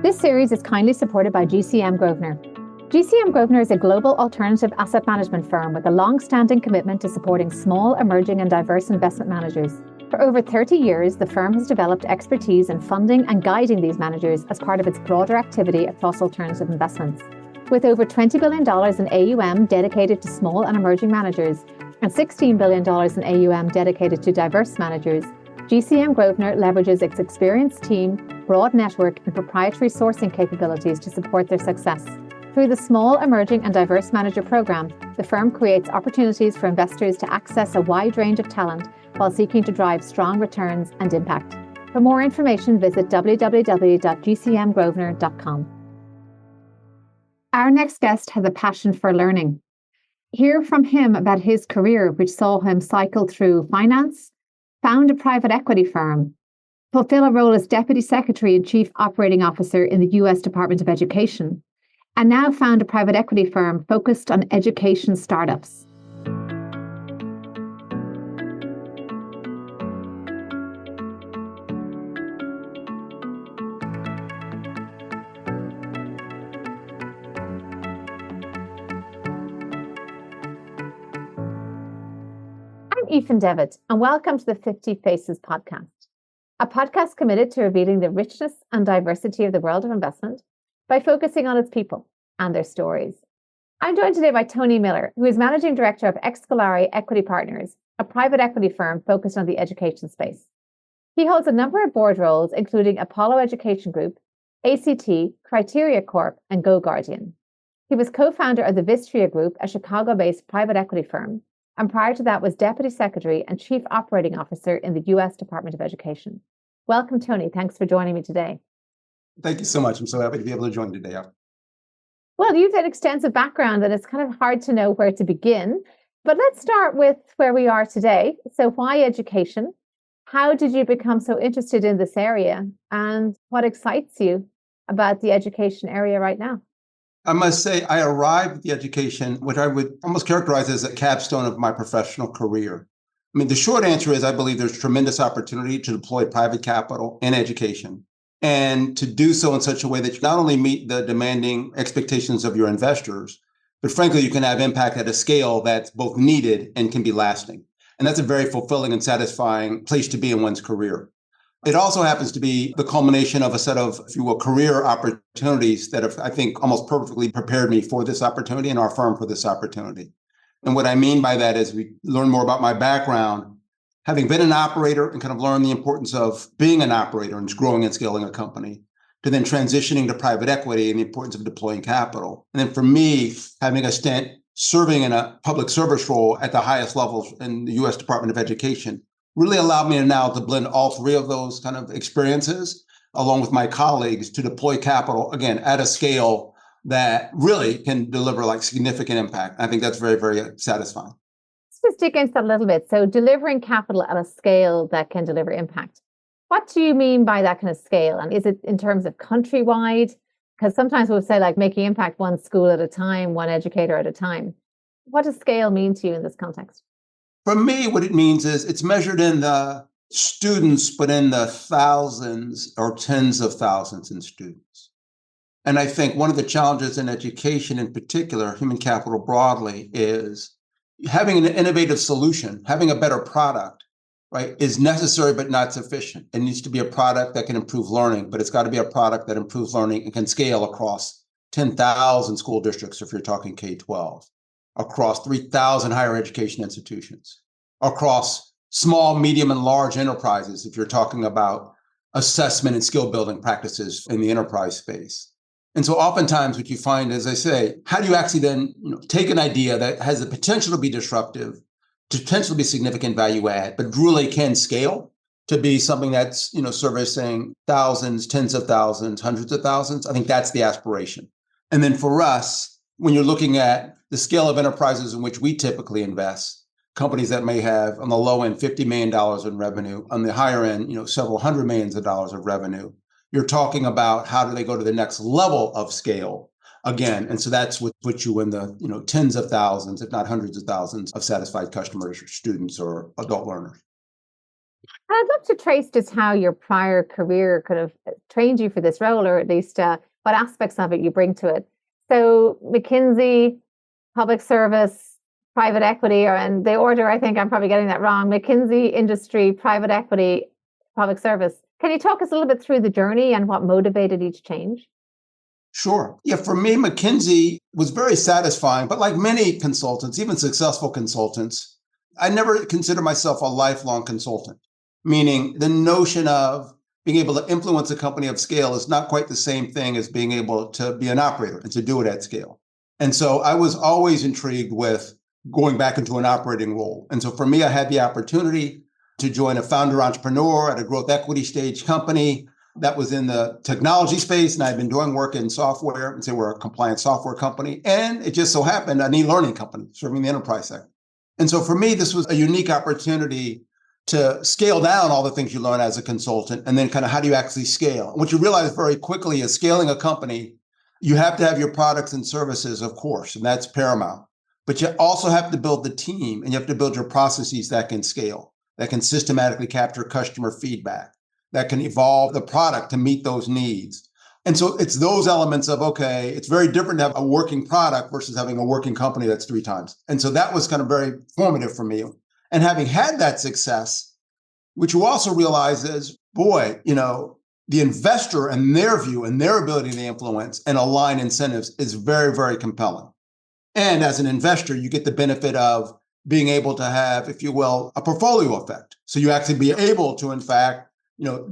This series is kindly supported by GCM Grosvenor. GCM Grosvenor is a global alternative asset management firm with a long-standing commitment to supporting small, emerging and diverse investment managers. For over 30 years, the firm has developed expertise in funding and guiding these managers as part of its broader activity across alternative investments. With over $20 billion in AUM dedicated to small and emerging managers and $16 billion in AUM dedicated to diverse managers, GCM Grosvenor leverages its experienced team, broad network and proprietary sourcing capabilities to support their success. Through the Small, Emerging and Diverse Manager Programme, the firm creates opportunities for investors to access a wide range of talent while seeking to drive strong returns and impact. For more information, visit www.gcmgrosvenor.com. Our next guest has a passion for learning. Hear from him about his career, which saw him cycle through finance, found a private equity firm, fulfill a role as Deputy Secretary and Chief Operating Officer in the US Department of Education, and now found a private equity firm focused on education startups. I'm Aoife Devitt, and welcome to the 50 Faces podcast, a podcast committed to revealing the richness and diversity of the world of investment by focusing on its people and their stories. I'm joined today by Tony Miller, who is Managing Director of Excolere Equity Partners, a private equity firm focused on the education space. He holds a number of board roles, including Apollo Education Group, ACT, Criteria Corp, and Go Guardian. He was co-founder of the Vistria Group, a Chicago-based private equity firm, and prior to that was Deputy Secretary and Chief Operating Officer in the US Department of Education. Welcome, Tony. Thanks for joining me today. Thank you so much. I'm so happy to be able to join today. Well, you've an extensive background and it's kind of hard to know where to begin. But let's start with where we are today. So why education? How did you become so interested in this area? And what excites you about the education area right now? I must say, I arrived at the education, which I would almost characterize as a capstone of my professional career. I mean, the short answer is I believe there's tremendous opportunity to deploy private capital in education and to do so in such a way that you not only meet the demanding expectations of your investors, but frankly, you can have impact at a scale that's both needed and can be lasting. And that's a very fulfilling and satisfying place to be in one's career. It also happens to be the culmination of a set of, if you will, career opportunities that have, I think, almost perfectly prepared me for this opportunity and our firm for this opportunity. And what I mean by that is we learn more about my background, having been an operator and kind of learned the importance of being an operator and growing and scaling a company, to then transitioning to private equity and the importance of deploying capital. And then for me, having a stint serving in a public service role at the highest levels in the US Department of Education really allowed me now to blend all three of those kind of experiences, along with my colleagues, to deploy capital, again, at a scale that really can deliver like significant impact. I think that's very, very satisfying. Let's just dig into that a little bit. So delivering capital at a scale that can deliver impact. What do you mean by that kind of scale? And is it in terms of countrywide? Because sometimes we'll say like making impact one school at a time, one educator at a time. What does scale mean to you in this context? For me, what it means is it's measured in the students, but in the thousands or tens of thousands in students. And I think one of the challenges in education in particular, human capital broadly, is having an innovative solution, having a better product, right, is necessary but not sufficient. It needs to be a product that can improve learning, but it's got to be a product that improves learning and can scale across 10,000 school districts if you're talking K-12. Across 3,000 higher education institutions, across small, medium, and large enterprises, if you're talking about assessment and skill building practices in the enterprise space. And so oftentimes what you find, as I say, how do you actually then take an idea that has the potential to be disruptive, to potentially be significant value add, but really can scale to be something that's servicing thousands, tens of thousands, hundreds of thousands? I think that's the aspiration. And then for us, when you're looking at the scale of enterprises in which we typically invest, companies that may have on the low end $50 million in revenue, on the higher end, several hundred millions of dollars of revenue, you're talking about how do they go to the next level of scale again. And so that's what puts you in the tens of thousands, if not hundreds of thousands of satisfied customers or students or adult learners. I'd love to trace just how your prior career could have trained you for this role, or at least what aspects of it you bring to it. So McKinsey, public service, private equity, or in the order, I think I'm probably getting that wrong. McKinsey, industry, private equity, public service. Can you talk us a little bit through the journey and what motivated each change? Sure. Yeah, for me, McKinsey was very satisfying, but like many consultants, even successful consultants, I never consider myself a lifelong consultant, meaning the notion of being able to influence a company of scale is not quite the same thing as being able to be an operator and to do it at scale. And so I was always intrigued with going back into an operating role. And so for me, I had the opportunity to join a founder entrepreneur at a growth equity stage company that was in the technology space. And I'd been doing work in software, and say we're a compliant software company. And it just so happened an e-learning company serving the enterprise sector. And so for me, this was a unique opportunity to scale down all the things you learn as a consultant, and then kind of how do you actually scale? And what you realize very quickly is scaling a company, you have to have your products and services, of course, and that's paramount. But you also have to build the team, and you have to build your processes that can scale, that can systematically capture customer feedback, that can evolve the product to meet those needs. And so it's those elements of, okay, it's very different to have a working product versus having a working company that's 3 times. And so that was kind of very formative for me. And having had that success, which you also realize is, boy, the investor and their view and their ability to influence and align incentives is very, very compelling. And as an investor, you get the benefit of being able to have, if you will, a portfolio effect. So you actually be able to, in fact,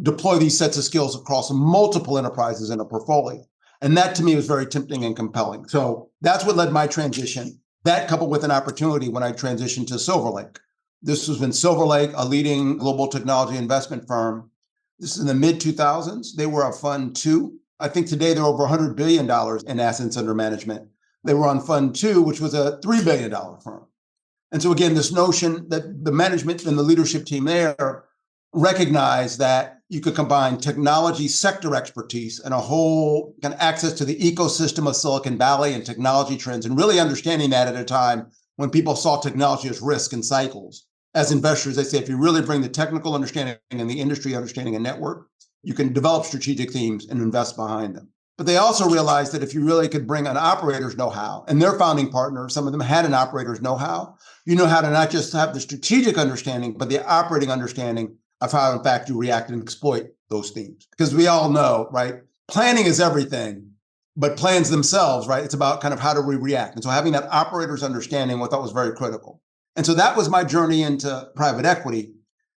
deploy these sets of skills across multiple enterprises in a portfolio. And that to me was very tempting and compelling. So that's what led my transition. That coupled with an opportunity when I transitioned to Silver Lake. This was when Silver Lake, a leading global technology investment firm, this is in the mid 2000s. They were a fund 2. I think today they're over $100 billion in assets under management. They were on fund 2, which was a $3 billion firm. And so again, this notion that the management and the leadership team there recognize that you could combine technology sector expertise and a whole kind of access to the ecosystem of Silicon Valley and technology trends, and really understanding that at a time when people saw technology as risk and cycles. As investors, they say, if you really bring the technical understanding and the industry understanding and network, you can develop strategic themes and invest behind them. But they also realized that if you really could bring an operator's know-how, and their founding partner, some of them had an operator's know-how, you know how to not just have the strategic understanding, but the operating understanding of how, in fact, you react and exploit those themes. Because we all know, right? Planning is everything, but plans themselves, right? It's about kind of how do we react. And so having that operator's understanding, I thought was very critical. And so that was my journey into private equity,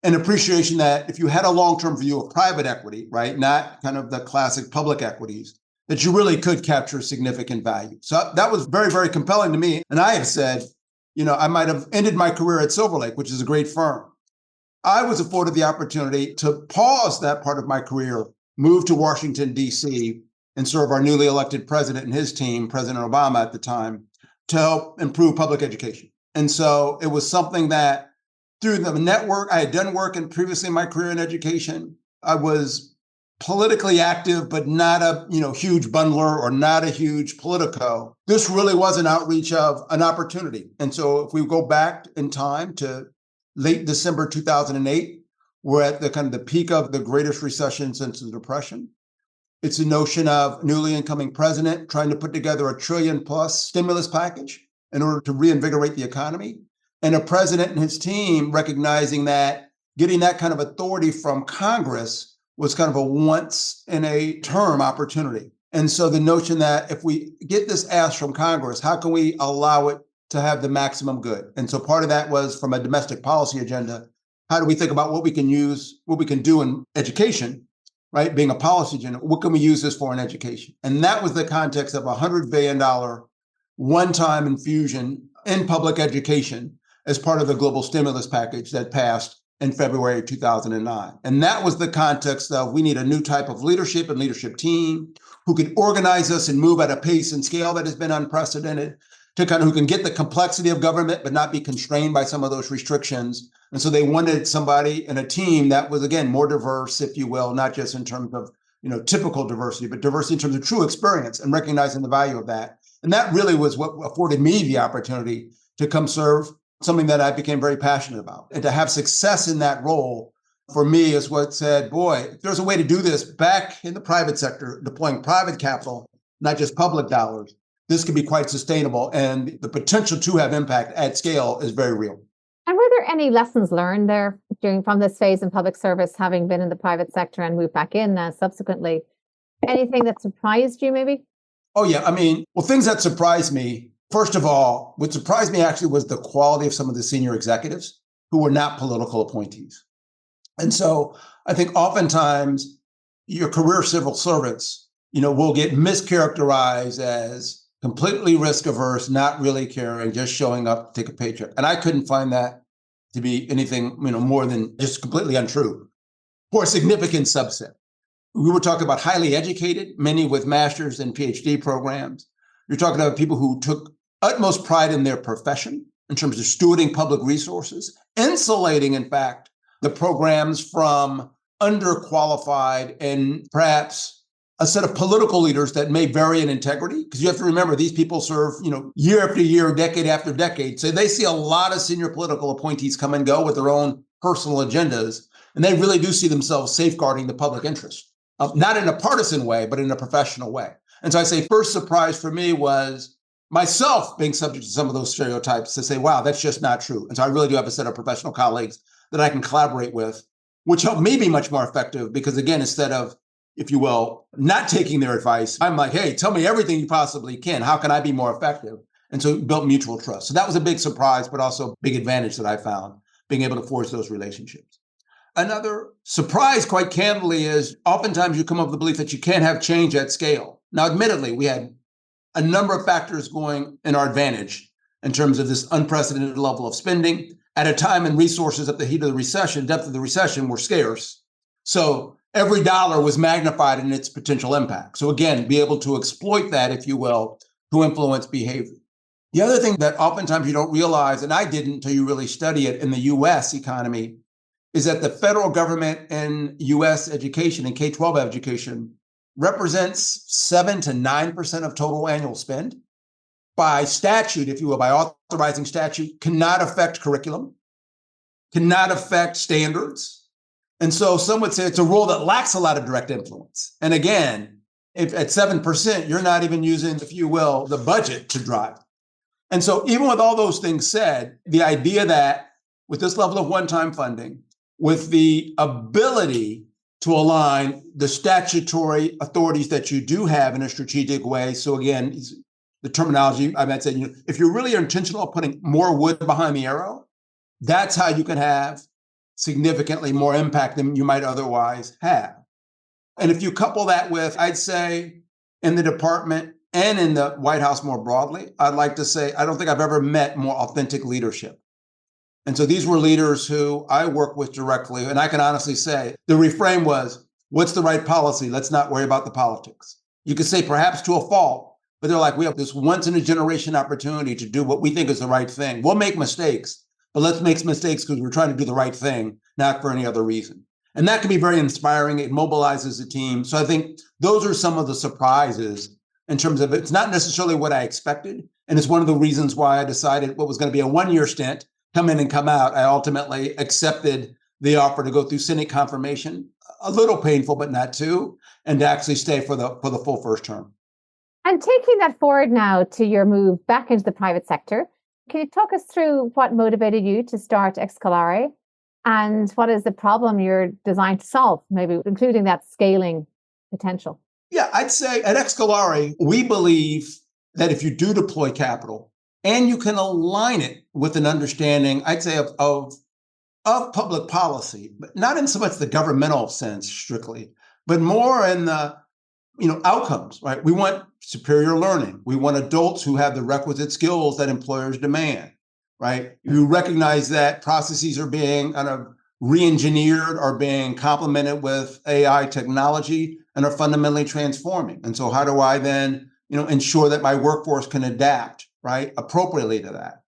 an appreciation that if you had a long-term view of private equity, right? Not kind of the classic public equities, that you really could capture significant value. So that was very, very compelling to me. And I have said, I might have ended my career at Silver Lake, which is a great firm. I was afforded the opportunity to pause that part of my career, move to Washington, D.C., and serve our newly elected president and his team, President Obama at the time, to help improve public education. And so it was something that through the network, I had done work previously in my career in education. I was politically active, but not a huge bundler or not a huge politico. This really was an outreach of an opportunity. And so if we go back in time to late December 2008, we're at the kind of the peak of the greatest recession since the Depression. It's a notion of newly incoming president trying to put together a $1 trillion+ stimulus package in order to reinvigorate the economy, and a president and his team recognizing that getting that kind of authority from Congress was kind of a once in a term opportunity. And so the notion that if we get this ask from Congress, how can we allow it to have the maximum good? And so part of that was from a domestic policy agenda. How do we think about what we can use, what we can do in education, right? Being a policy agenda, what can we use this for in education? And that was the context of a $100 billion one-time infusion in public education as part of the global stimulus package that passed in February 2009. And that was the context of we need a new type of leadership and leadership team who can organize us and move at a pace and scale that has been unprecedented, to kind of who can get the complexity of government, but not be constrained by some of those restrictions. And so they wanted somebody in a team that was, again, more diverse, if you will, not just in terms of, typical diversity, but diversity in terms of true experience and recognizing the value of that. And that really was what afforded me the opportunity to come serve something that I became very passionate about, and to have success in that role for me is what said, boy, if there's a way to do this back in the private sector, deploying private capital, not just public dollars, this could be quite sustainable. And the potential to have impact at scale is very real. And were there any lessons learned there from this phase in public service, having been in the private sector and moved back in subsequently? Anything that surprised you, maybe? Oh, yeah. I mean, well, things that surprised me, first of all, what surprised me actually was the quality of some of the senior executives who were not political appointees. And so I think oftentimes your career civil servants, will get mischaracterized as completely risk averse, not really caring, just showing up to take a paycheck. And I couldn't find that to be anything, more than just completely untrue for a significant subset. We were talking about highly educated, many with master's and PhD programs. You're talking about people who took utmost pride in their profession in terms of stewarding public resources, insulating, in fact, the programs from underqualified and perhaps a set of political leaders that may vary in integrity. Because you have to remember, these people serve, year after year, decade after decade. So they see a lot of senior political appointees come and go with their own personal agendas. And they really do see themselves safeguarding the public interest, not in a partisan way, but in a professional way. And so I say first surprise for me was myself being subject to some of those stereotypes to say, wow, that's just not true. And so I really do have a set of professional colleagues that I can collaborate with, which helped me be much more effective because, again, instead of, if you will, not taking their advice, I'm like, hey, tell me everything you possibly can. How can I be more effective? And so it built mutual trust. So that was a big surprise, but also a big advantage that I found, being able to forge those relationships. Another surprise, quite candidly, is oftentimes you come up with the belief that you can't have change at scale. Now, admittedly, we had a number of factors going in our advantage in terms of this unprecedented level of spending at a time when resources at the heat of the recession, depth of the recession, were scarce. So every dollar was magnified in its potential impact. So again, be able to exploit that, if you will, to influence behavior. The other thing that oftentimes you don't realize, and I didn't until you really study it in the US economy, is that the federal government in US education and K-12 education represents 7 to 9% of total annual spend. By statute, if you will, by authorizing statute, cannot affect curriculum, cannot affect standards. And so some would say it's a role that lacks a lot of direct influence. And again, if at 7%, you're not even using, if you will, the budget to drive. And so even with all those things said, the idea that with this level of one-time funding, with the ability to align the statutory authorities that you do have in a strategic way. So again, the terminology, I might say, if you're really intentional of putting more wood behind the arrow, that's how you can have significantly more impact than you might otherwise have. And if you couple that with, I'd say, in the department and in the White House more broadly, I'd like to say, I don't think I've ever met more authentic leadership. And so these were leaders who I work with directly. And I can honestly say the refrain was, what's the right policy? Let's not worry about the politics. You could say perhaps to a fault, but they're like, we have this once in a generation opportunity to do what we think is the right thing. We'll make mistakes, but let's make mistakes because we're trying to do the right thing, not for any other reason. And that can be very inspiring. It mobilizes the team. So I think those are some of the surprises in terms of it's not necessarily what I expected. And it's one of the reasons why I decided what was going to be a one-year stint, come in and come out. I ultimately accepted the offer to go through Senate confirmation, a little painful, but not too, and to actually stay for the full first term. And taking that forward now to your move back into the private sector, can you talk us through what motivated you to start Excolere and what is the problem you're designed to solve, maybe including that scaling potential? Yeah, I'd say at Excolere, we believe that if you do deploy capital and you can align it with an understanding, I'd say, of public policy, but not in so much the governmental sense strictly, but more in the outcomes, right? We want superior learning. We want adults who have the requisite skills that employers demand, right? You recognize that processes are being kind of re-engineered, are being complemented with AI technology and are fundamentally transforming. And so how do I then, ensure that my workforce can adapt, right, appropriately to that?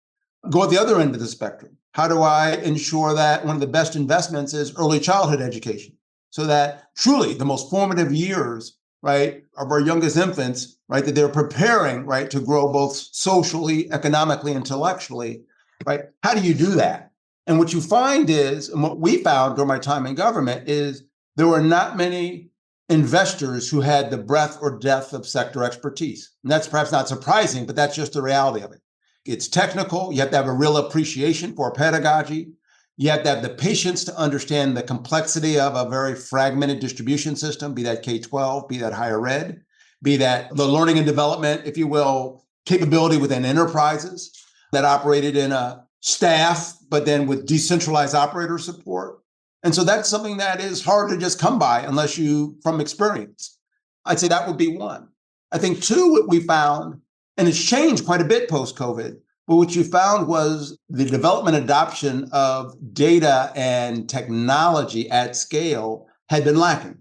Go at the other end of the spectrum. How do I ensure that one of the best investments is early childhood education so that truly the most formative years, right, of our youngest infants, right, that they're preparing, right, to grow both socially, economically, intellectually, right? How do you do that? And what you find is, and what we found during my time in government, is there were not many investors who had the breadth or depth of sector expertise. And that's perhaps not surprising, but that's just the reality of it. It's technical. You have to have a real appreciation for pedagogy. You have to have the patience to understand the complexity of a very fragmented distribution system, be that K-12, be that higher ed, be that the learning and development, if you will, capability within enterprises that operated in a staff, but then with decentralized operator support. And so that's something that is hard to just come by unless you from experience. I'd say that would be one. I think two, what we found, and it's changed quite a bit post-COVID, but what you found was the development adoption of data and technology at scale had been lacking.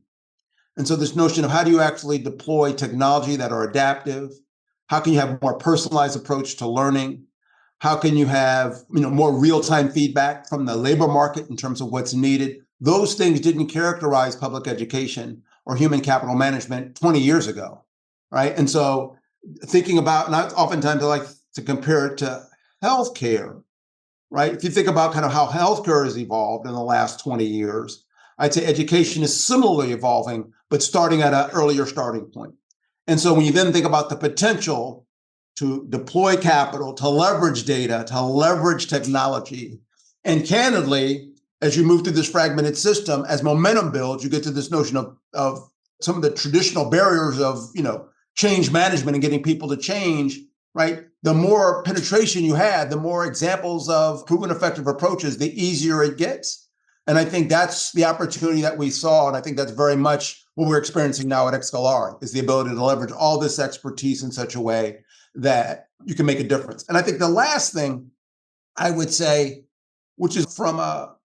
And so this notion of how do you actually deploy technology that are adaptive? How can you have a more personalized approach to learning? How can you have more real-time feedback from the labor market in terms of what's needed? Those things didn't characterize public education or human capital management 20 years ago, right? And so thinking about, and oftentimes I like to compare it to healthcare, right? If you think about kind of how healthcare has evolved in the last 20 years, I'd say education is similarly evolving, but starting at an earlier starting point. And so when you then think about the potential to deploy capital, to leverage data, to leverage technology, and candidly, as you move through this fragmented system, as momentum builds, you get to this notion of some of the traditional barriers of change management and getting people to change, right? The more penetration you have, the more examples of proven effective approaches, the easier it gets. And I think that's the opportunity that we saw. And I think that's very much what we're experiencing now at Excolere, is the ability to leverage all this expertise in such a way that you can make a difference. And I think the last thing I would say, which is from a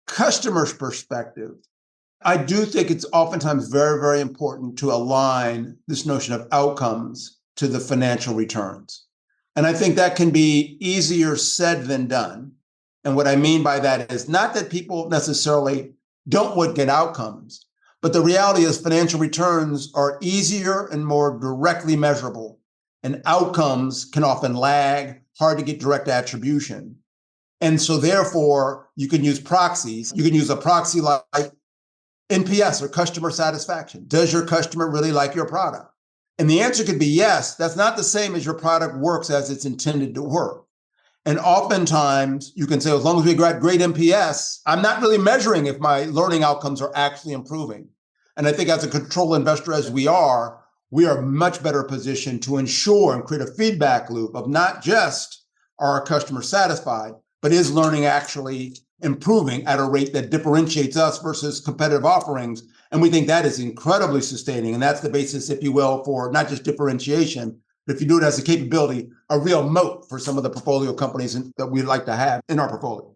customer's perspective, I do think it's oftentimes very, very important to align this notion of outcomes to the financial returns. And I think that can be easier said than done. And what I mean by that is not that people necessarily don't want good outcomes, but the reality is financial returns are easier and more directly measurable, and outcomes can often lag, hard to get direct attribution. And so therefore, you can use proxies. You can use a proxy like NPS or customer satisfaction. Does your customer really like your product? And the answer could be yes. That's not the same as your product works as it's intended to work. And oftentimes you can say, as long as we got great NPS, I'm not really measuring if my learning outcomes are actually improving. And I think as a control investor, as we are much better positioned to ensure and create a feedback loop of not just are our customers satisfied, but is learning actually improving at a rate that differentiates us versus competitive offerings. And we think that is incredibly sustaining. And that's the basis, if you will, for not just differentiation, but if you do it as a capability, a real moat for some of the portfolio companies that we'd like to have in our portfolio.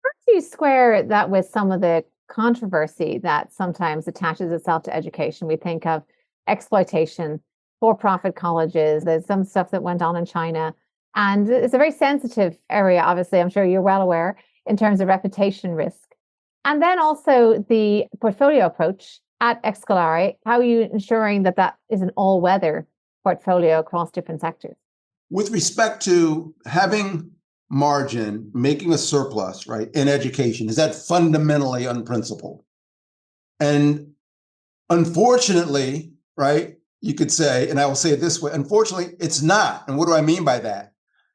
How do you square that with some of the controversy that sometimes attaches itself to education? We think of exploitation, for-profit colleges, there's some stuff that went on in China. And it's a very sensitive area, obviously, I'm sure you're well aware, in terms of reputation risk. And then also the portfolio approach at Excolere. How are you ensuring that that is an all-weather portfolio across different sectors? With respect to having margin, making a surplus, right, in education, is that fundamentally unprincipled? And unfortunately, right, you could say, and I will say it this way, unfortunately, it's not. And what do I mean by that?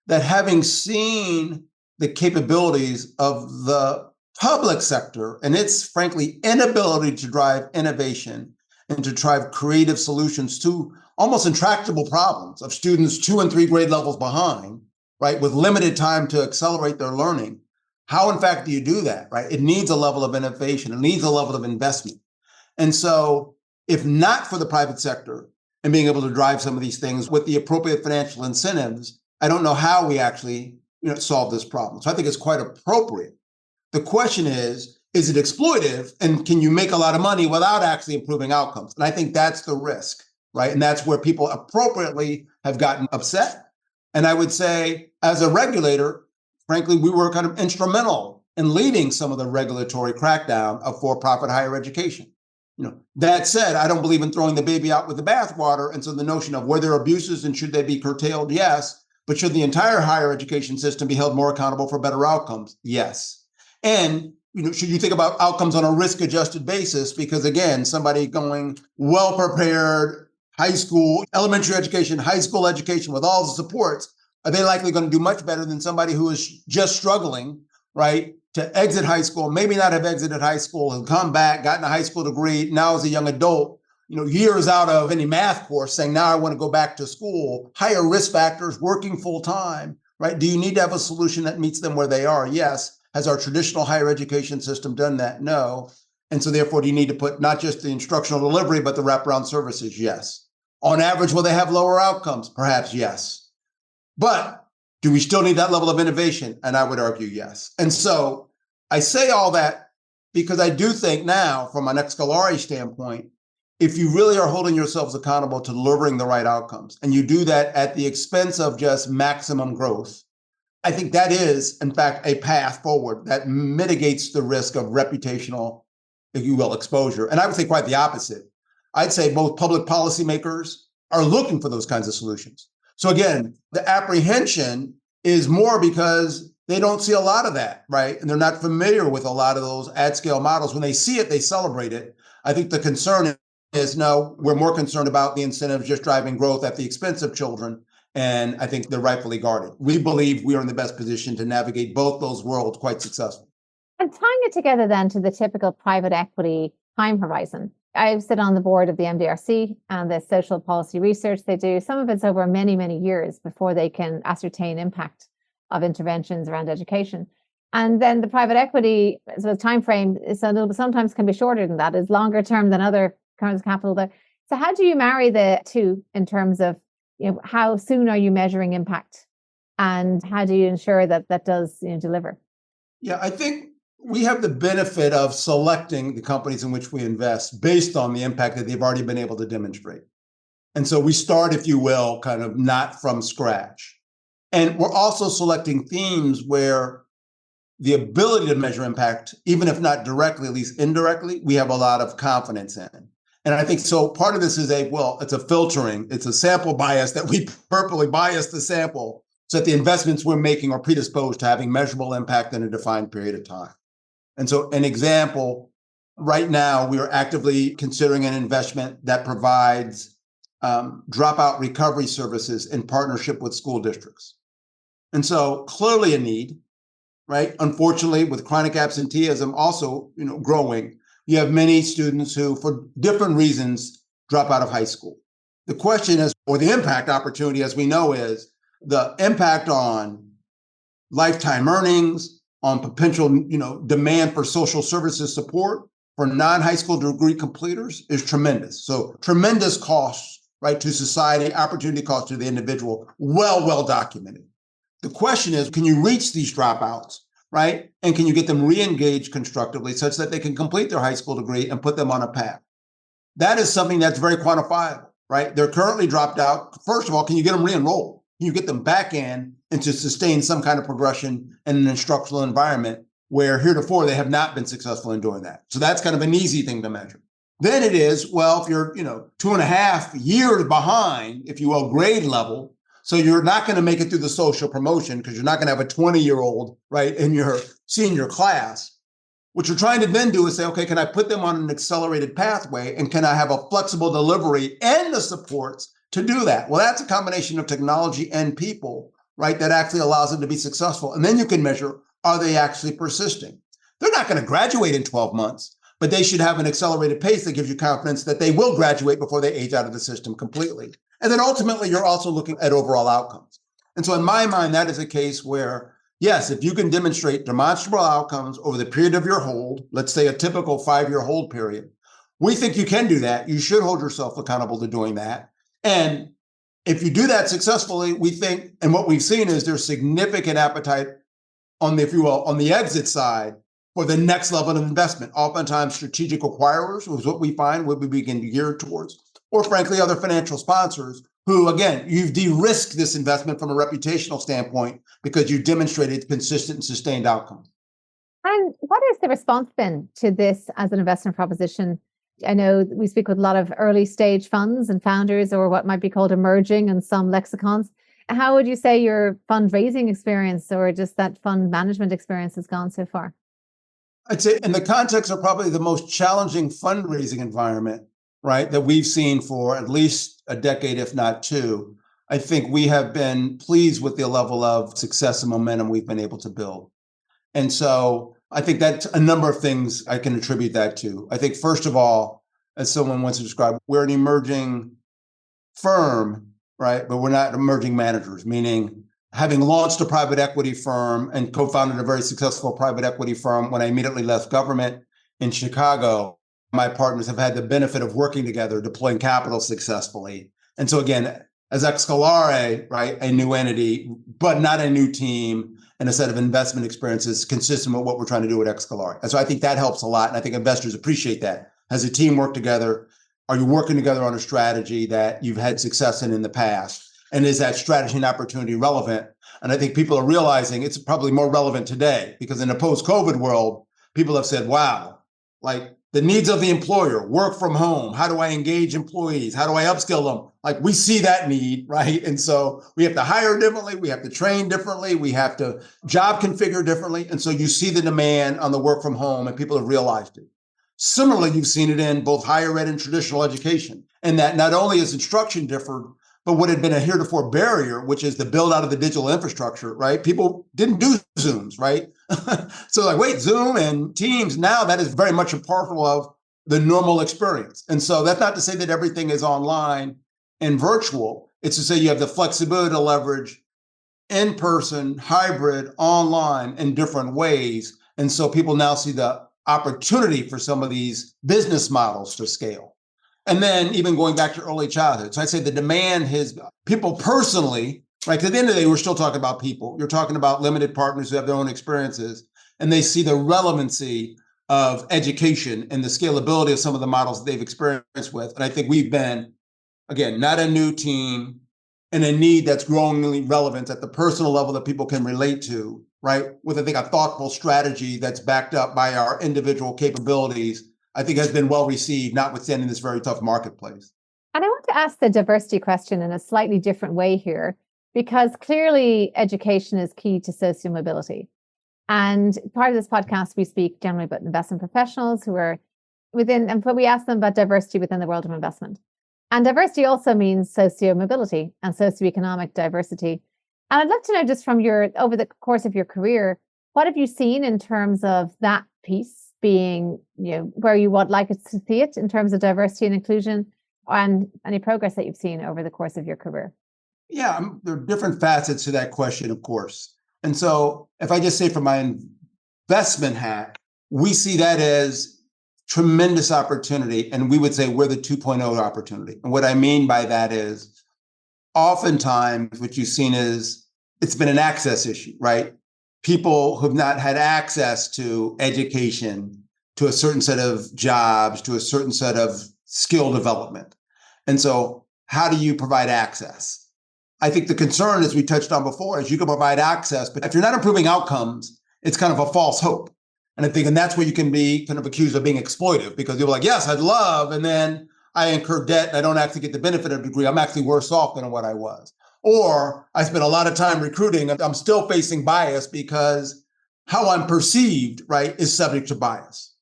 That having seen the capabilities of the public sector and its, frankly, inability to drive innovation and to drive creative solutions to almost intractable problems of students 2 and 3 grade levels behind, right, with limited time to accelerate their learning. How, in fact, do you do that, right? It needs a level of innovation. It needs a level of investment. And so if not for the private sector and being able to drive some of these things with the appropriate financial incentives, I don't know how we actually solve this problem. So I think it's quite appropriate. The question is it exploitive? And can you make a lot of money without actually improving outcomes? And I think that's the risk, right? And that's where people appropriately have gotten upset. And I would say, as a regulator, frankly, we were kind of instrumental in leading some of the regulatory crackdown of for-profit higher education. That said, I don't believe in throwing the baby out with the bathwater. And so the notion of were there abuses and should they be curtailed? Yes. But should the entire higher education system be held more accountable for better outcomes? Yes. And should you think about outcomes on a risk-adjusted basis? Because again, somebody going well-prepared, high school, elementary education, high school education with all the supports, are they likely going to do much better than somebody who is just struggling, right, to exit high school, maybe not have exited high school, have come back, gotten a high school degree, now as a young adult, years out of any math course saying, now I want to go back to school, higher risk factors, working full time, right? Do you need to have a solution that meets them where they are? Yes. Has our traditional higher education system done that? No. And so therefore, do you need to put not just the instructional delivery, but the wraparound services? Yes. On average, will they have lower outcomes? Perhaps yes. But do we still need that level of innovation? And I would argue yes. And so I say all that because I do think now, from an Excolere standpoint, if you really are holding yourselves accountable to delivering the right outcomes, and you do that at the expense of just maximum growth, I think that is, in fact, a path forward that mitigates the risk of reputational, if you will, exposure. And I would say quite the opposite. I'd say both public policymakers are looking for those kinds of solutions. So again, the apprehension is more because they don't see a lot of that, right? And they're not familiar with a lot of those at-scale models. When they see it, they celebrate it. I think the concern is, no, we're more concerned about the incentives just driving growth at the expense of children. And I think they're rightfully guarded. We believe we are in the best position to navigate both those worlds quite successfully. And tying it together then to the typical private equity time horizon. I sit on the board of the MDRC and the social policy research they do. Some of it's over many, many years before they can ascertain impact of interventions around education. And then the private equity time frame is sometimes can be shorter than that, is longer term than other kinds of capital there. So how do you marry the two in terms of how soon are you measuring impact, and how do you ensure that that does deliver? Yeah, I think we have the benefit of selecting the companies in which we invest based on the impact that they've already been able to demonstrate. And so we start, if you will, kind of not from scratch. And we're also selecting themes where the ability to measure impact, even if not directly, at least indirectly, we have a lot of confidence in. And I think so part of this is it's a filtering, it's a sample bias that we purposely bias the sample so that the investments we're making are predisposed to having measurable impact in a defined period of time. And so an example, right now, we are actively considering an investment that provides dropout recovery services in partnership with school districts. And so clearly a need, right? Unfortunately, with chronic absenteeism also growing, you have many students who, for different reasons, drop out of high school. The question is, or the impact opportunity, as we know, is the impact on lifetime earnings, on potential, demand for social services support for non-high school degree completers is tremendous. So tremendous costs, right, to society, opportunity costs to the individual, well documented. The question is, can you reach these dropouts, right? And can you get them re-engaged constructively such that they can complete their high school degree and put them on a path? That is something that's very quantifiable, right? They're currently dropped out. First of all, can you get them re-enrolled? Can you get them back in and to sustain some kind of progression in an instructional environment where heretofore they have not been successful in doing that? So that's kind of an easy thing to measure. Then it is, well, if you're, 2.5 years behind, if you will, grade level, so you're not going to make it through the social promotion because you're not going to have a 20-year-old, right, in your senior class. What you're trying to then do is say, okay, can I put them on an accelerated pathway, and can I have a flexible delivery and the supports to do that? Well, that's a combination of technology and people, right, that actually allows them to be successful. And then you can measure, are they actually persisting? They're not going to graduate in 12 months, but they should have an accelerated pace that gives you confidence that they will graduate before they age out of the system completely. And then ultimately, you're also looking at overall outcomes. And so in my mind, that is a case where, yes, if you can demonstrate demonstrable outcomes over the period of your hold, let's say a typical 5-year hold period, we think you can do that. You should hold yourself accountable to doing that. And if you do that successfully, we think, and what we've seen is there's significant appetite on the, if you will, on the exit side for the next level of investment. Oftentimes strategic acquirers was what we find what we begin to gear towards, or frankly, other financial sponsors who, again, you've de-risked this investment from a reputational standpoint because you demonstrated consistent and sustained outcomes. And what has the response been to this as an investment proposition? I know we speak with a lot of early stage funds and founders, or what might be called emerging in some lexicons. How would you say your fundraising experience or just that fund management experience has gone so far? I'd say in the context of probably the most challenging fundraising environment, right, that we've seen for at least a decade, if not two, I think we have been pleased with the level of success and momentum we've been able to build. And so I think that's a number of things I can attribute that to. I think, first of all, as someone wants to describe, we're an emerging firm, right? But we're not emerging managers, meaning having launched a private equity firm and co-founded a very successful private equity firm when I immediately left government in Chicago, my partners have had the benefit of working together, deploying capital successfully. And so again, as Excolere, right, a new entity, but not a new team and a set of investment experiences consistent with what we're trying to do at Excolere. And so I think that helps a lot. And I think investors appreciate that. Has a team work together? Are you working together on a strategy that you've had success in the past? And is that strategy and opportunity relevant? And I think people are realizing it's probably more relevant today because in a post-COVID world, people have said, wow, like the needs of the employer, work from home. How do I engage employees? How do I upskill them? Like we see that need, right? And so we have to hire differently. We have to train differently. We have to job configure differently. And so you see the demand on the work from home and people have realized it. Similarly, you've seen it in both higher ed and traditional education. And that not only is instruction differed, but what had been a heretofore barrier, which is the build out of the digital infrastructure, right? People didn't do Zooms, right? So like, wait, Zoom and Teams, now that is very much a part of the normal experience. And so that's not to say that everything is online and virtual. It's to say you have the flexibility to leverage in-person, hybrid, online in different ways. And so people now see the opportunity for some of these business models to scale. And then even going back to early childhood. So I'd say the demand has people personally, right? At the end of the day, we're still talking about people. You're talking about limited partners who have their own experiences, and they see the relevancy of education and the scalability of some of the models that they've experienced with. And I think we've been, again, not a new team and a need that's growingly relevant at the personal level that people can relate to, right? With, I think, a thoughtful strategy that's backed up by our individual capabilities, I think has been well received, notwithstanding this very tough marketplace. And I want to ask the diversity question in a slightly different way here, because clearly education is key to social mobility. And part of this podcast, we speak generally about investment professionals who are within, but we ask them about diversity within the world of investment. And diversity also means socio-mobility and socioeconomic diversity. And I'd like to know, just from over the course of your career, what have you seen in terms of that piece being, where you would like it to see it in terms of diversity and inclusion, and any progress that you've seen over the course of your career? Yeah, there are different facets to that question, of course. And so if I just say from my investment hat, we see that as tremendous opportunity. And we would say we're the 2.0 opportunity. And what I mean by that is oftentimes what you've seen is it's been an access issue, right? People who've not had access to education, to a certain set of jobs, to a certain set of skill development. And so how do you provide access? I think the concern, as we touched on before, is you can provide access, but if you're not improving outcomes, it's kind of a false hope. And I think, and that's where you can be kind of accused of being exploitive, because you're like, yes, I'd love, and then I incur debt and I don't actually get the benefit of a degree. I'm actually worse off than what I was. Or I spent a lot of time recruiting and I'm still facing bias because how I'm perceived, right, is subject to bias.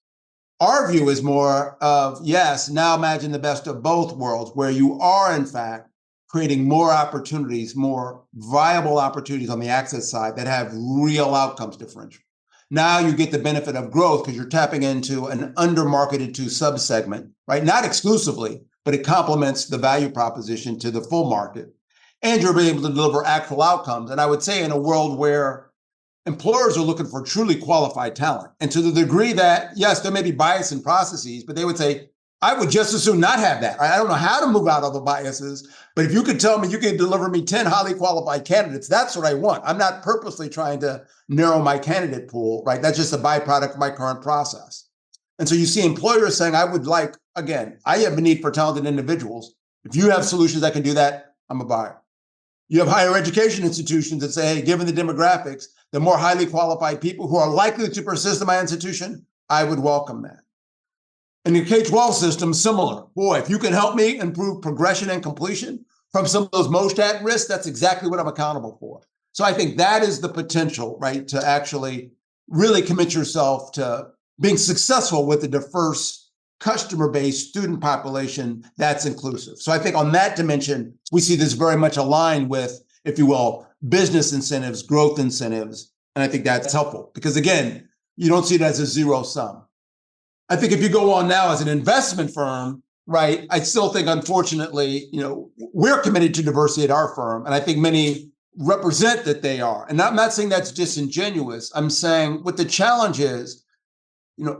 Our view is more of, yes, now imagine the best of both worlds, where you are, in fact, creating more opportunities, more viable opportunities on the access side that have real outcomes differential. Now you get the benefit of growth because you're tapping into an under-marketed to subsegment, right? Not exclusively, but it complements the value proposition to the full market. And you're able to deliver actual outcomes. And I would say in a world where employers are looking for truly qualified talent, and to the degree that, yes, there may be bias in processes, but they would say, I would just as soon not have that. I don't know how to move out of the biases, but if you could tell me you can deliver me 10 highly qualified candidates, that's what I want. I'm not purposely trying to narrow my candidate pool, right? That's just a byproduct of my current process. And so you see employers saying, I would like, again, I have a need for talented individuals. If you have solutions that can do that, I'm a buyer. You have higher education institutions that say, hey, given the demographics, the more highly qualified people who are likely to persist in my institution, I would welcome that. In your K-12 system, similar. Boy, if you can help me improve progression and completion from some of those most at risk, that's exactly what I'm accountable for. So I think that is the potential, right, to actually really commit yourself to being successful with a diverse customer base, student population that's inclusive. So I think on that dimension, we see this very much aligned with, if you will, business incentives, growth incentives. And I think that's helpful because, again, you don't see it as a zero sum. I think if you go on now as an investment firm, right, I still think, unfortunately, we're committed to diversity at our firm. And I think many represent that they are. And I'm not saying that's disingenuous. I'm saying what the challenge is,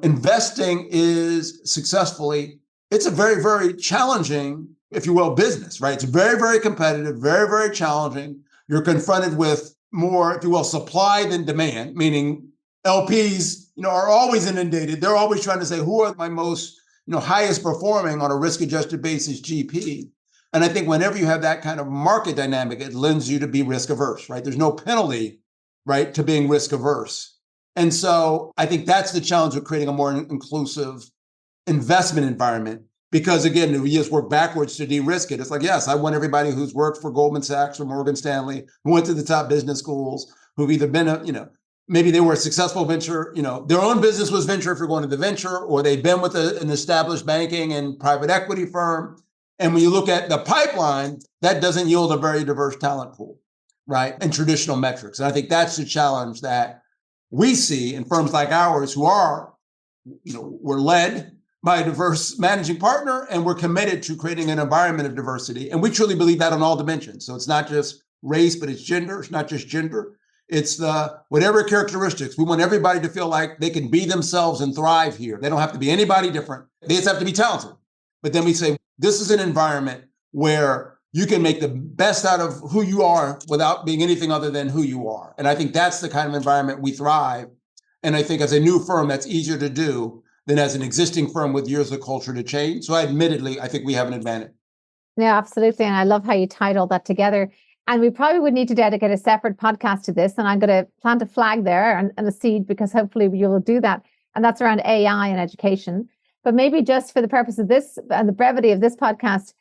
investing is successfully, it's a very, very challenging, if you will, business, right? It's very, very competitive, very, very challenging. You're confronted with more, if you will, supply than demand, meaning LPs, are always inundated. They're always trying to say, who are my most, highest performing on a risk-adjusted basis GP? And I think whenever you have that kind of market dynamic, it lends you to be risk averse, right? There's no penalty, right, to being risk averse. And so I think that's the challenge of creating a more inclusive investment environment. Because again, we just work backwards to de-risk it. It's like, yes, I want everybody who's worked for Goldman Sachs or Morgan Stanley, who went to the top business schools, who've either been maybe they were a successful venture, their own business was venture if you're going to the venture, or they've been with an established banking and private equity firm. And when you look at the pipeline, that doesn't yield a very diverse talent pool, right? And traditional metrics. And I think that's the challenge that we see in firms like ours who are, we're led by a diverse managing partner, and we're committed to creating an environment of diversity. And we truly believe that on all dimensions. So it's not just race, but it's gender. It's not just gender. It's the whatever characteristics. We want everybody to feel like they can be themselves and thrive here. They don't have to be anybody different. They just have to be talented. But then we say, this is an environment where you can make the best out of who you are without being anything other than who you are. And I think that's the kind of environment we thrive. And I think as a new firm, that's easier to do than as an existing firm with years of culture to change. So admittedly, I think we have an advantage. Yeah, absolutely. And I love how you tied all that together. And we probably would need to dedicate a separate podcast to this. And I'm going to plant a flag there and a seed, because hopefully you will do that. And that's around AI and education. But maybe just for the purpose of this and the brevity of this podcast,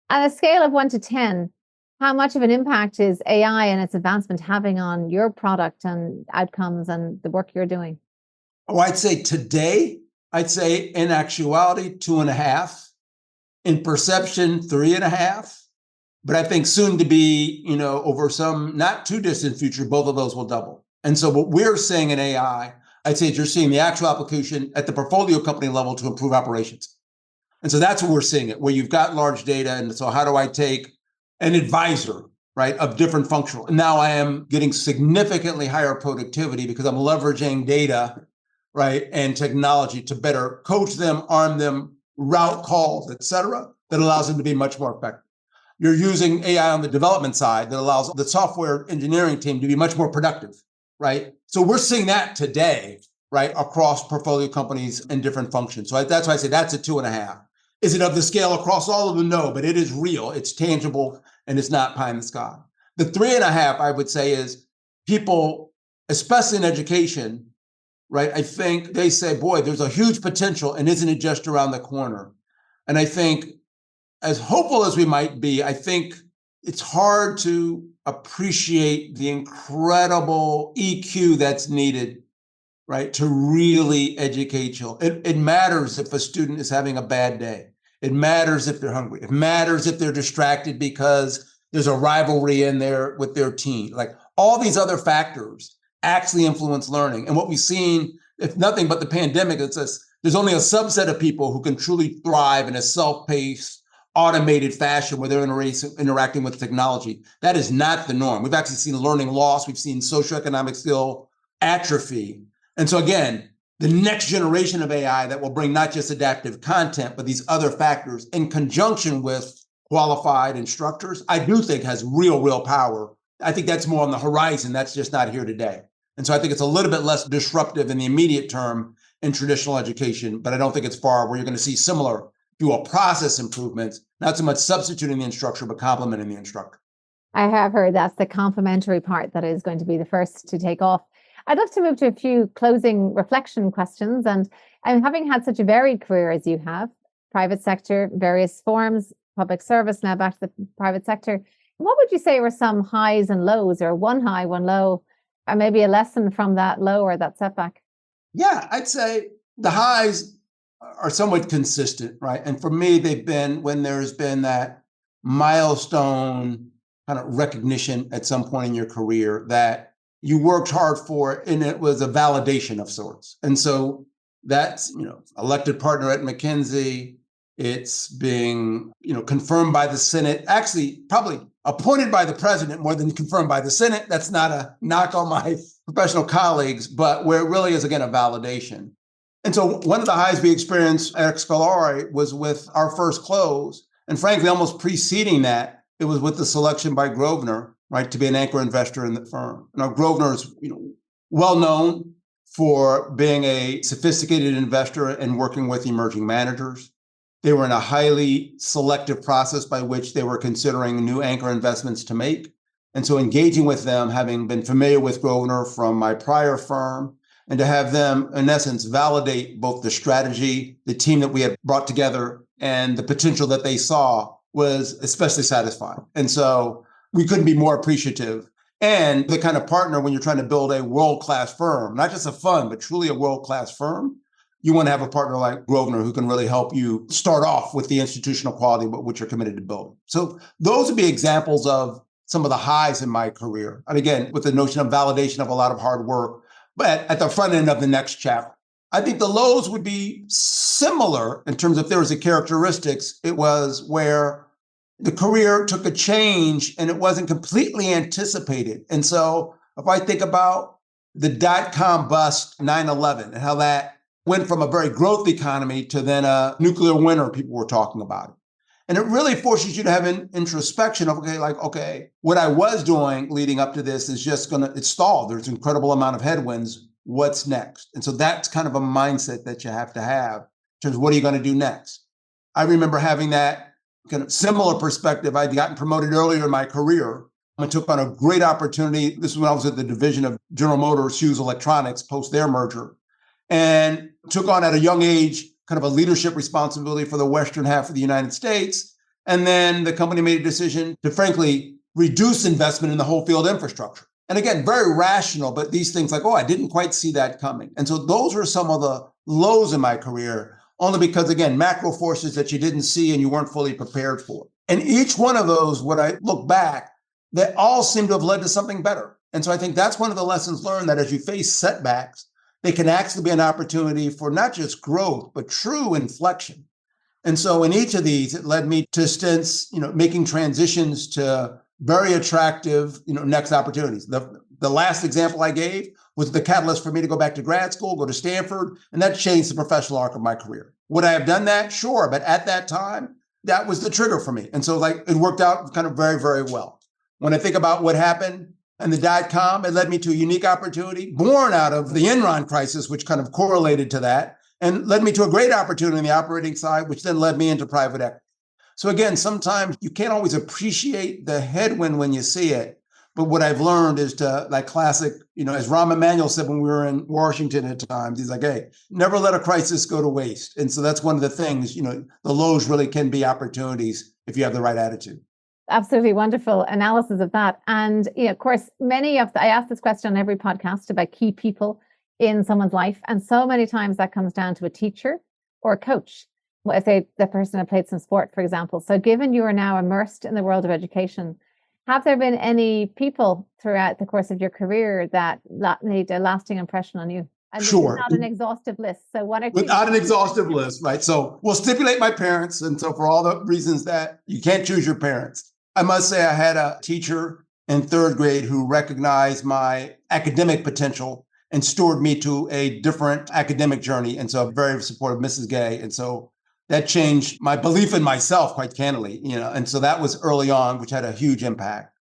on a scale of 1 to 10, how much of an impact is AI and its advancement having on your product and outcomes and the work you're doing? Oh, I'd say today, in actuality, 2.5. In perception, 3.5. But I think soon to be, over some not too distant future, both of those will double. And so what we're seeing in AI, I'd say you're seeing the actual application at the portfolio company level to improve operations. And so that's what we're seeing it, where you've got large data. And so how do I take an advisor, right, of different functional? And now I am getting significantly higher productivity because I'm leveraging data, right, and technology to better coach them, arm them, route calls, et cetera, that allows them to be much more effective. You're using AI on the development side that allows the software engineering team to be much more productive, right? So we're seeing that today, right, across portfolio companies and different functions. So that's why I say that's a 2.5. Is it of the scale across all of them? No, but it is real, it's tangible, and it's not pie in the sky. The 3.5, I would say, is people, especially in education, right? I think they say, boy, there's a huge potential, and isn't it just around the corner? And I think as hopeful as we might be, I think it's hard to appreciate the incredible EQ that's needed, right, to really educate children. It matters if a student is having a bad day. It matters if they're hungry. It matters if they're distracted because there's a rivalry in there with their team. Like all these other factors actually influence learning. And what we've seen, if nothing but the pandemic, it's there's only a subset of people who can truly thrive in a self-paced, automated fashion where they're interacting with technology. That is not the norm. We've actually seen learning loss. We've seen socioeconomic skill atrophy. And so again, the next generation of AI that will bring not just adaptive content, but these other factors in conjunction with qualified instructors, I do think has real power. I think that's more on the horizon. That's just not here today. And so I think it's a little bit less disruptive in the immediate term in traditional education, but I don't think it's far where you're going to see similar dual process improvements, not so much substituting the instructor, but complementing the instructor. I have heard that's the complementary part that is going to be the first to take off. I'd love to move to a few closing reflection questions. And having had such a varied career as you have, private sector, various forms, public service, now back to the private sector, what would you say were some highs and lows, or one high, one low, or maybe a lesson from that low or that setback? Yeah, I'd say The highs are somewhat consistent, right? And for me, they've been when there's been that milestone kind of recognition at some point in your career that you worked hard for it, and it was a validation of sorts. And so that's, elected partner at McKinsey. It's being, confirmed by the Senate, actually probably appointed by the president more than confirmed by the Senate. That's not a knock on my professional colleagues, but where it really is, again, a validation. And so one of the highs we experienced at Excolere was with our first close. And frankly, almost preceding that, it was with the selection by Grosvenor, right, to be an anchor investor in the firm. Now, Grosvenor is, well known for being a sophisticated investor and working with emerging managers. They were in a highly selective process by which they were considering new anchor investments to make. And so engaging with them, having been familiar with Grosvenor from my prior firm, and to have them, in essence, validate both the strategy, the team that we had brought together, and the potential that they saw was especially satisfying. And so we couldn't be more appreciative. And the kind of partner when you're trying to build a world-class firm, not just a fund, but truly a world-class firm, you want to have a partner like Grosvenor who can really help you start off with the institutional quality which you're committed to building. So those would be examples of some of the highs in my career. And again, with the notion of validation of a lot of hard work, but at the front end of the next chapter. I think the lows would be similar in terms of if there was a characteristics. It was where the career took a change and it wasn't completely anticipated. And so if I think about the dot-com bust 9/11 and how that went from a very growth economy to then a nuclear winter, people were talking about it. And it really forces you to have an introspection of, okay, what I was doing leading up to this is just it's stalled. There's an incredible amount of headwinds. What's next? And so that's kind of a mindset that you have to have in terms of what are you going to do next? I remember having that kind of similar perspective. I'd gotten promoted earlier in my career. I took on a great opportunity. This is when I was at the division of General Motors Hughes Electronics post their merger, and took on at a young age kind of a leadership responsibility for the western half of the United States. And then the company made a decision to, frankly, reduce investment in the whole field infrastructure. And again, very rational, but these things like, I didn't quite see that coming. And so those were some of the lows in my career, only because, again, macro forces that you didn't see and you weren't fully prepared for. And each one of those, when I look back, they all seem to have led to something better. And so I think that's one of the lessons learned, that as you face setbacks, they can actually be an opportunity for not just growth, but true inflection. And so in each of these, it led me to stints, making transitions to very attractive, next opportunities. The last example I gave was the catalyst for me to go back to grad school, go to Stanford, and that changed the professional arc of my career. Would I have done that? Sure. But at that time, that was the trigger for me. And so it worked out kind of very, very well. When I think about what happened and the dot-com, it led me to a unique opportunity born out of the Enron crisis, which kind of correlated to that, and led me to a great opportunity on the operating side, which then led me into private equity. So again, sometimes you can't always appreciate the headwind when you see it. But what I've learned is to, like classic, as Rahm Emanuel said when we were in Washington at times, he's like, hey, never let a crisis go to waste. And so that's one of the things, the lows really can be opportunities if you have the right attitude. Absolutely wonderful analysis of that. And of course, I ask this question on every podcast about key people in someone's life. And so many times that comes down to a teacher or a coach. Well, if the person had played some sport, for example. So given you are now immersed in the world of education, have there been any people throughout the course of your career that made a lasting impression on you? And Sure. Not an exhaustive list. So what are Without an exhaustive list, right? So we'll stipulate my parents. And so for all the reasons that you can't choose your parents, I must say I had a teacher in third grade who recognized my academic potential and steered me to a different academic journey. And so I'm very supportive of Mrs. Gay. And so that changed my belief in myself, quite candidly, and so that was early on, which had a huge impact.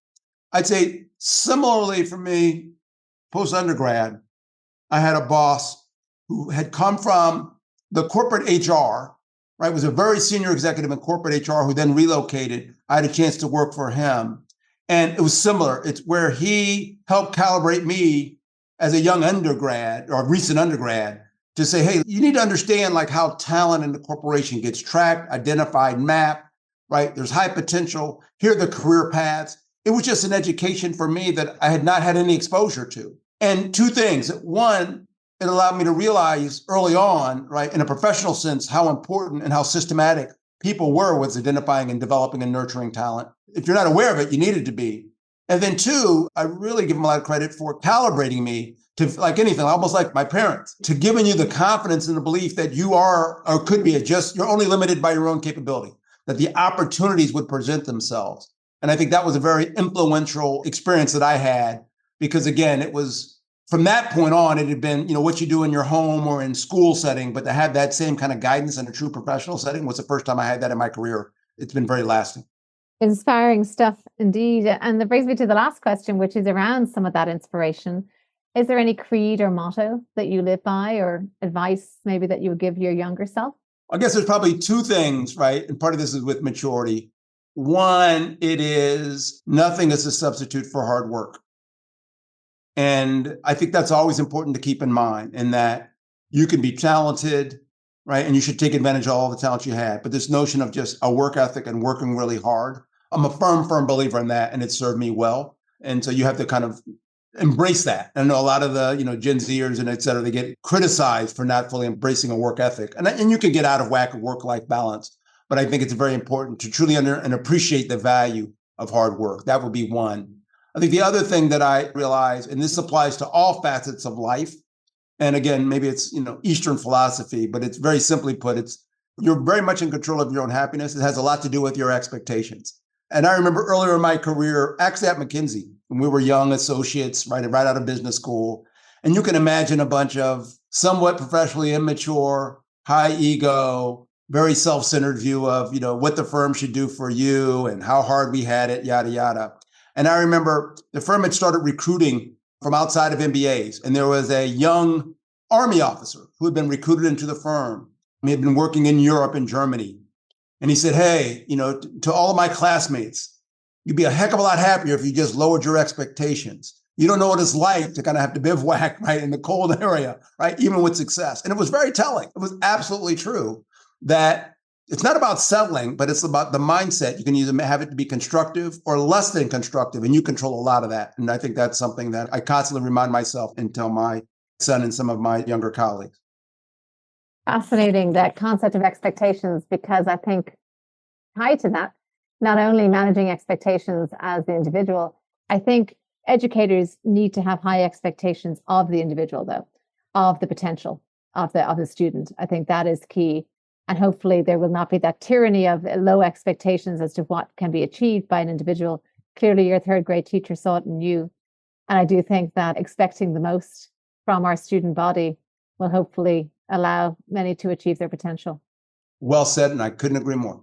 I'd say similarly for me, post-undergrad, I had a boss who had come from the corporate HR, right? Was a very senior executive in corporate HR who then relocated. I had a chance to work for him. And it was similar. It's where he helped calibrate me as a young undergrad or recent undergrad to say, hey, you need to understand how talent in the corporation gets tracked, identified, mapped, right? There's high potential. Here are the career paths. It was just an education for me that I had not had any exposure to. And two things. One, it allowed me to realize early on, right, in a professional sense, how important and how systematic people were with identifying and developing and nurturing talent. If you're not aware of it, you needed to be. And then two, I really give them a lot of credit for calibrating me to, like anything, almost like my parents, to giving you the confidence and the belief that you are, or could be, you're only limited by your own capability, that the opportunities would present themselves. And I think that was a very influential experience that I had, because again, it was from that point on, it had been, what you do in your home or in school setting, but to have that same kind of guidance in a true professional setting was the first time I had that in my career. It's been very lasting. Inspiring stuff indeed. And that brings me to the last question, which is around some of that inspiration. Is there any creed or motto that you live by, or advice maybe that you would give your younger self? I guess there's probably two things, right? And part of this is with maturity. One, it is nothing is a substitute for hard work. And I think that's always important to keep in mind, in that you can be talented, right? And you should take advantage of all the talent you have. But this notion of just a work ethic and working really hard, I'm a firm believer in that, and it served me well. And so you have to kind of embrace that. I know a lot of the, Gen Zers and et cetera, they get criticized for not fully embracing a work ethic. And you can get out of whack of work-life balance. But I think it's very important to truly and appreciate the value of hard work. That would be one. I think the other thing that I realize, and this applies to all facets of life, and again, maybe it's, Eastern philosophy, but it's very simply put, you're very much in control of your own happiness. It has a lot to do with your expectations. And I remember earlier in my career, actually at McKinsey, when we were young associates, right out of business school, and you can imagine a bunch of somewhat professionally immature, high ego, very self-centered view of, what the firm should do for you and how hard we had it, yada, yada. And I remember the firm had started recruiting from outside of MBAs. And there was a young Army officer who had been recruited into the firm. He had been working in Europe and Germany. And he said, hey, to all of my classmates, you'd be a heck of a lot happier if you just lowered your expectations. You don't know what it's like to kind of have to bivouac, right, in the cold area, right, even with success. And it was very telling. It was absolutely true that it's not about settling, but it's about the mindset. You can either have it to be constructive or less than constructive, and you control a lot of that. And I think that's something that I constantly remind myself and tell my son and some of my younger colleagues. Fascinating, that concept of expectations, because I think tied to that, not only managing expectations as the individual, I think educators need to have high expectations of the individual, though, of the potential of the student. I think that is key. And hopefully there will not be that tyranny of low expectations as to what can be achieved by an individual. Clearly, your third grade teacher saw it in you. And I do think that expecting the most from our student body will hopefully allow many to achieve their potential. Well said, and I couldn't agree more.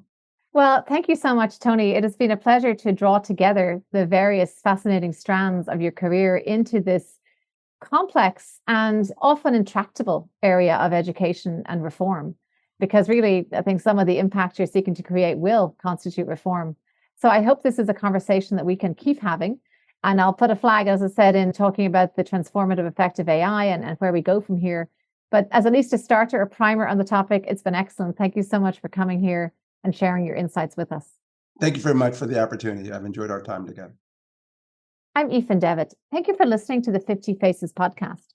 Well, thank you so much, Tony. It has been a pleasure to draw together the various fascinating strands of your career into this complex and often intractable area of education and reform. Because really, I think some of the impact you're seeking to create will constitute reform. So I hope this is a conversation that we can keep having. And I'll put a flag, as I said, in talking about the transformative effect of AI and where we go from here. But as at least a starter or primer on the topic, it's been excellent. Thank you so much for coming here and sharing your insights with us. Thank you very much for the opportunity. I've enjoyed our time together. I'm Aoife Devitt. Thank you for listening to the 50 Faces podcast.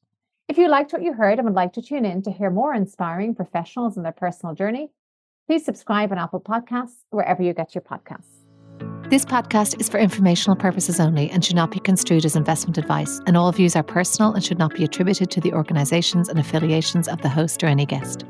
If you liked what you heard and would like to tune in to hear more inspiring professionals in their personal journey, please subscribe on Apple Podcasts, wherever you get your podcasts. This podcast is for informational purposes only and should not be construed as investment advice, and all views are personal and should not be attributed to the organisations and affiliations of the host or any guest.